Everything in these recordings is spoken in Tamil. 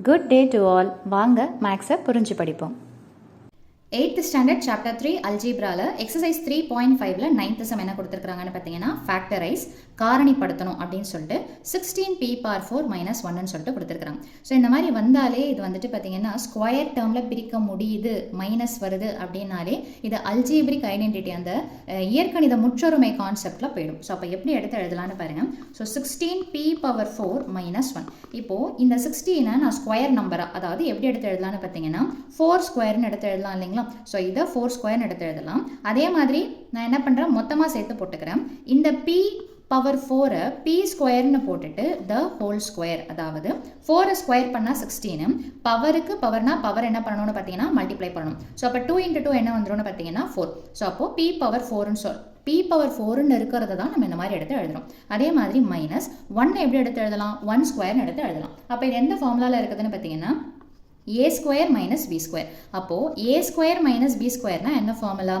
Good day to all. வாங்க மேக்ஸை புரிஞ்சு படிப்போம். 8th ஸ்டாண்டர்ட் சாப்டர் 3 அல்ஜீப்ரால எக்ஸசைஸ் 3.5ல 9th சம் என்ன கொடுத்துருக்காங்கன்னு பார்த்தீங்கன்னா ஃபேக்டரைஸ் காரணிப்படுத்தணும் அப்படின்னு சொல்லிட்டு 16p⁴ - 1ன்னு சொல்லிட்டு கொடுத்துருக்காங்க. ஸோ இந்த மாதிரி வந்தாலே இது வந்துட்டு பார்த்தீங்கன்னா ஸ்கொயர் டேர்மில் பிரிக்க முடியுது, மைனஸ் வருது அப்படின்னாலே இது அல்ஜீப்ரிக் ஐடென்டிட்டி, அந்த இயற்கணித முற்றொருமை கான்செப்டில் போயிடும். ஸோ அப்போ எப்படி எடுத்து எழுதலான்னு பாருங்கள். So 16p⁴ - 1. இப்போது இந்த 16 நான் ஸ்கொயர் நம்பராக, அதாவது எப்படி எடுத்து எழுதலான்னு பார்த்தீங்கன்னா 4 ஸ்கொயர்னு எடுத்து எழுதலாம் இல்லைங்களா. ஸோ இதை 4 ஸ்கொயர்னு எடுத்து எழுதலாம். அதே மாதிரி நான் என்ன பண்ணுறேன், மொத்தமாக சேர்த்து போட்டுக்கிறேன். இந்த p⁴ p ஸ்கொயர்னு போட்டுட்டு த ஹோல் ஸ்கொயர், அதாவது 4 ஸ்கொயர் பண்ணால் 16, பவருக்கு பவர்னா பவர் என்ன பண்ணணும்னு பார்த்தீங்கன்னா மல்டிப்ளை பண்ணணும். ஸோ அப்போ 2 × 2 என்ன வந்துடும்னு பார்த்தீங்கன்னா 4. ஸோ அப்போது p⁴ p⁴ இருக்கிறத தான் நம்ம இந்த மாதிரி எடுத்து எழுதுறோம். அதே மாதிரி மைனஸ் 1 எப்படி எடுத்து எழுதலாம், 1 ஸ்கொயர்னு எடுத்து எழுதலாம். அப்போ இது எந்த ஃபார்முலாவில் இருக்குதுன்னு பார்த்தீங்கன்னா a² - b². அப்போது a² - b² என்ன formula,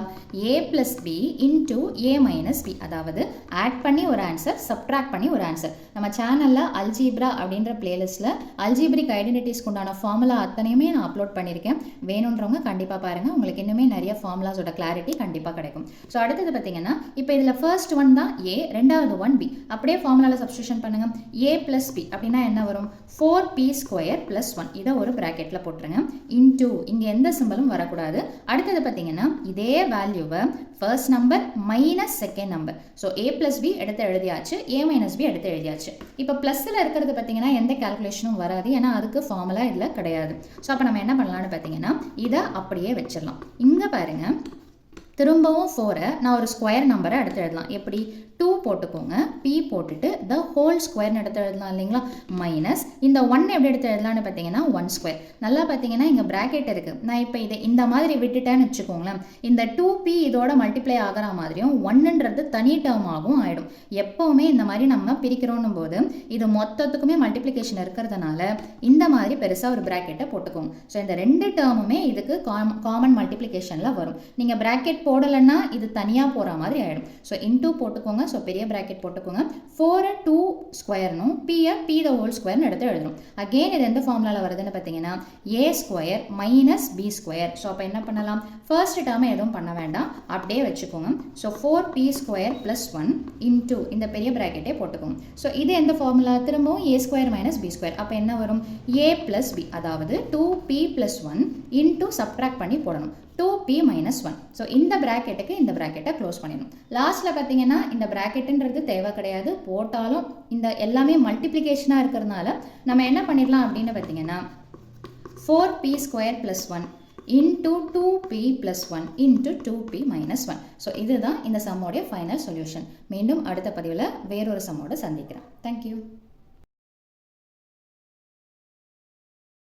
a + b × a - b. அதாவது ஆட் பண்ணி ஒரு ஆன்சர், சப்ட்ராக்ட் பண்ணி ஒரு ஆன்சர். நம்ம சேனலில் அல்ஜீப்ரா அப்படின்ற பிளேலிஸ்ட்டில் அல்ஜீப்ரிக் ஐடென்டிட்டிஸ்க்கு உண்டான ஃபார்முலா அத்தனையுமே நான் அப்லோட் பண்ணியிருக்கேன். வேணுன்றவங்க கண்டிப்பாக பாருங்கள், உங்களுக்கு இன்னுமே நிறைய ஃபார்முலாஸோட கிளாரிட்டி கண்டிப்பாக கிடைக்கும். ஸோ அடுத்தது பார்த்தீங்கன்னா இப்போ இதில் ஃபர்ஸ்ட் ஒன் தான் a, ரெண்டாவது ஒன் b. அப்படியே ஃபார்முலாவில் சப்ஸ்டியூஷன் பண்ணுங்கள். a + b அப்படின்னா என்ன வரும், 4p² + 1. இதை ஒரு ப்ராக்கெட்டில் போட்டுருங்க. இன்டூ, இங்கே எந்த சிம்பலும் வரக்கூடாது. அடுத்தது பார்த்தீங்கன்னா இதே வேல்யூவை first number minus second number. So a + b எடுத்து எழுதியாச்சு, a - b எடுத்து எழுதியாச்சு. இப்போ ப்ளஸில் இருக்கிறது பார்த்தீங்கன்னா எந்த கால்குலேஷனும் வராது, ஏன்னா அதுக்கு ஃபார்முலா இதில் கிடையாது. ஸோ அப்போ நம்ம என்ன பண்ணலான்னு பார்த்தீங்கன்னா இதை அப்படியே வச்சிடலாம். இங்கே பாருங்கள், திரும்பவும் 4 நான் ஒரு ஸ்கொயர் நம்பரை எடுத்து எழுதலாம். எப்படி, 2 போட்டுக்கோங்க, p போட்டுட்டு த ஹோல் ஸ்கொயர்னு எடுத்து எழுதலாம் இல்லைங்களா. மைனஸ் இந்த 1 எப்படி எடுத்து எழுதலான்னு பார்த்தீங்கன்னா 1 ஸ்கொயர். நல்லா பார்த்தீங்கன்னா இங்கே ப்ராக்கெட் இருக்குது. நான் இப்போ இதை இந்த மாதிரி விட்டுட்டேன்னு வச்சுக்கோங்களேன், இந்த 2p இதோட மல்டிப்ளை ஆகிற மாதிரியும் 1ன்றது தனி டேர்மாகவும் ஆகிடும். எப்போவுமே இந்த மாதிரி நம்ம பிரிக்கிறோன்னும் போது இது மொத்தத்துக்குமே மல்டிப்ளிகேஷன் இருக்கிறதுனால இந்த மாதிரி பெருசாக ஒரு ப்ராக்கெட்டை போட்டுக்கோங்க. ஸோ இந்த 2 டேர்முமே இதுக்கு காமன் மல்டிப்ளிகேஷனில் வரும். நீங்கள் ப்ராக்கெட் போடலைன்னா இது தனியாக போகிற மாதிரி ஆகிடும். ஸோ இன்டூ போட்டுக்கோங்க. ஸோ பெரிய ப்ராக்கெட் போட்டுக்கோங்க. 4 2 ஸ்கொயர்னும் p த ஹோல் ஸ்கொயர்னு எடுத்து எழுதணும். அகெயின் இது எந்த ஃபார்முலாவில் வருதுன்னு பார்த்தீங்கன்னா a² - b². ஸோ அப்போ என்ன பண்ணலாம், ஃபர்ஸ்ட் டேர்மை எதுவும் பண்ண வேண்டாம், அப்படியே வச்சுக்கோங்க. ஸோ 4p² + 1 இன்டூ இந்த பெரிய ப்ராக்கெட்டே போட்டுக்கோங்க. ஸோ இது எந்த ஃபார்முலா, திரும்பவும் a² - b². அப்போ என்ன வரும், a + b, அதாவது 2p + 1 இன்டூ சப்ட்ராக்ட் பண்ணி போடணும், 2p - 1. ஸோ இந்த ப்ராக்கெட்டுக்கு இந்த ப்ராக்கெட்டை க்ளோஸ் பண்ணிடணும். லாஸ்ட்டில் பார்த்தீங்கன்னா இந்த ப்ராக்கெட்டுன்றது தேவை கிடையாது, போட்டாலும் இந்த எல்லாமே மல்டிப்ளிகேஷனாக இருக்கிறதுனால நம்ம என்ன பண்ணிடலாம் அப்படின்னு பார்த்தீங்கன்னா 4p² + 1 into 2p + 1 into 2p - 1. So இதுதான் இந்த சம்மோடைய ஃபைனல் சொல்யூஷன். மீண்டும் அடுத்த பதிவில் வேறொரு சம்மோடு சந்திக்கிறேன். தேங்க்யூ.